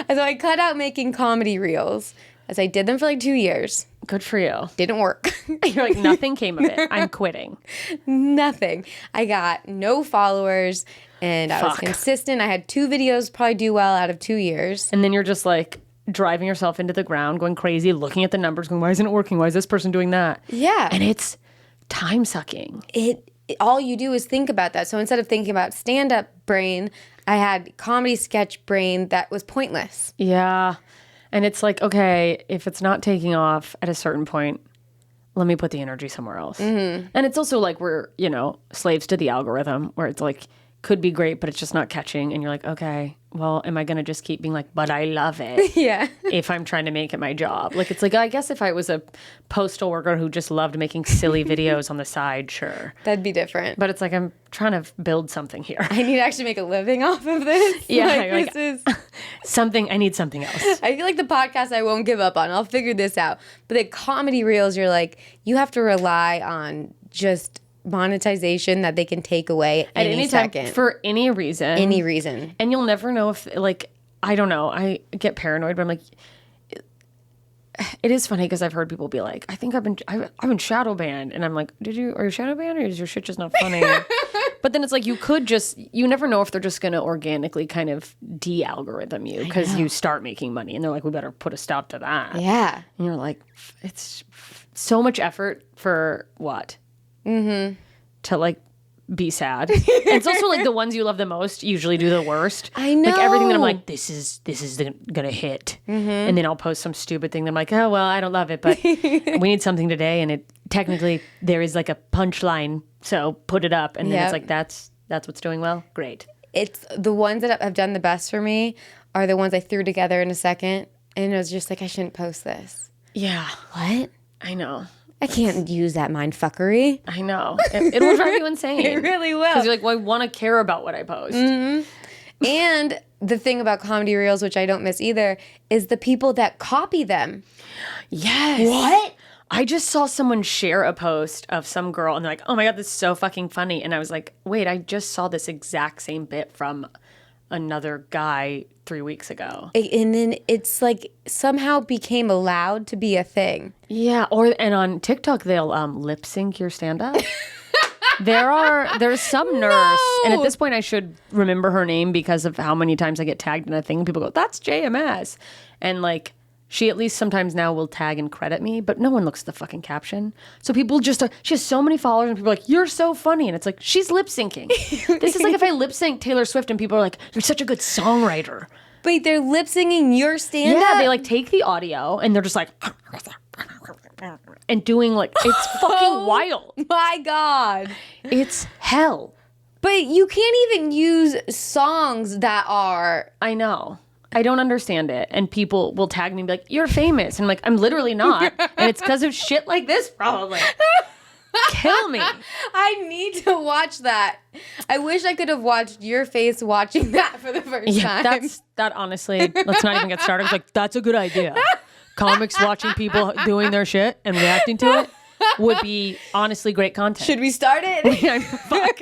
So I cut out making comedy reels, as I did them for like 2 years. Good for you. Didn't work. You're like, nothing came of it. I'm quitting. Nothing. I got no followers, and I was consistent. I had 2 videos probably do well out of 2 years. And then you're just like driving yourself into the ground, going crazy, looking at the numbers, going, why isn't it working? Why is this person doing that? Yeah. And it's time sucking. All you do is think about that. So instead of thinking about stand-up brain, I had comedy sketch brain that was pointless. Yeah. And it's like, okay, if it's not taking off at a certain point, let me put the energy somewhere else. Mm-hmm. And it's also like we're, slaves to the algorithm where it's like, could be great, but it's just not catching. And you're like, okay, well, am I going to just keep being like, but I love it? Yeah. If I'm trying to make it my job. Like, it's like, I guess if I was a postal worker who just loved making silly videos on the side, sure. That'd be different. But it's like, I'm trying to build something here. I need to actually make a living off of this. Yeah. This is something, I need something else. I feel like the podcast I won't give up on. I'll figure this out. But the comedy reels, you're like, you have to rely on just monetization that they can take away at any second. Time, for any reason. Any reason. And you'll never know if, like, I don't know. I get paranoid, but I'm like, it is funny because I've heard people be like, I think I've been shadow banned. And I'm like, are you shadow banned or is your shit just not funny? But then it's like, you never know if they're just going to organically kind of de-algorithm you because you start making money. And they're like, we better put a stop to that. Yeah. And you're like, it's so much effort for what? Mm-hmm. To like be sad. And it's also like the ones you love the most usually do the worst. I know. Like everything that I'm like, this is gonna hit. Mm-hmm. And then I'll post some stupid thing that I'm like, oh well, I don't love it, but we need something today, and it technically there is like a punchline, so put it up. And then it's like that's what's doing well. Great. It's the ones that have done the best for me are the ones I threw together in a second, and it was just like I shouldn't post this. Yeah. What? I know. I can't use that mindfuckery. I know. It will drive you insane. It really will. Because you're like, well, I want to care about what I post. Mm-hmm. And the thing about comedy reels, which I don't miss either, is the people that copy them. Yes. What? I just saw someone share a post of some girl, and they're like, oh my God, this is so fucking funny. And I was like, wait, I just saw this exact same bit from another guy 3 weeks ago. And then it's like somehow became allowed to be a thing. Yeah, and on TikTok they'll lip sync your stand up. There's some nurse, and at this point I should remember her name because of how many times I get tagged in a thing. People go, that's JMS. And like she at least sometimes now will tag and credit me, but no one looks at the fucking caption. So people just she has so many followers, and people are like, you're so funny. And it's like, she's lip syncing. This is like if I lip sync Taylor Swift and people are like, you're such a good songwriter. Wait, they're lip syncing your stand up? Yeah, they like take the audio and they're just like and doing like, it's fucking wild. My God. It's hell. But you can't even use songs that are... I know. I don't understand it. And people will tag me and be like, you're famous. And I'm like, I'm literally not. And it's because of shit like this, probably. Kill me. I need to watch that. I wish I could have watched your face watching that for the first time. That honestly, let's not even get started. It's like, that's a good idea. Comics watching people doing their shit and reacting to it would be honestly great content. Should we start it? Fuck.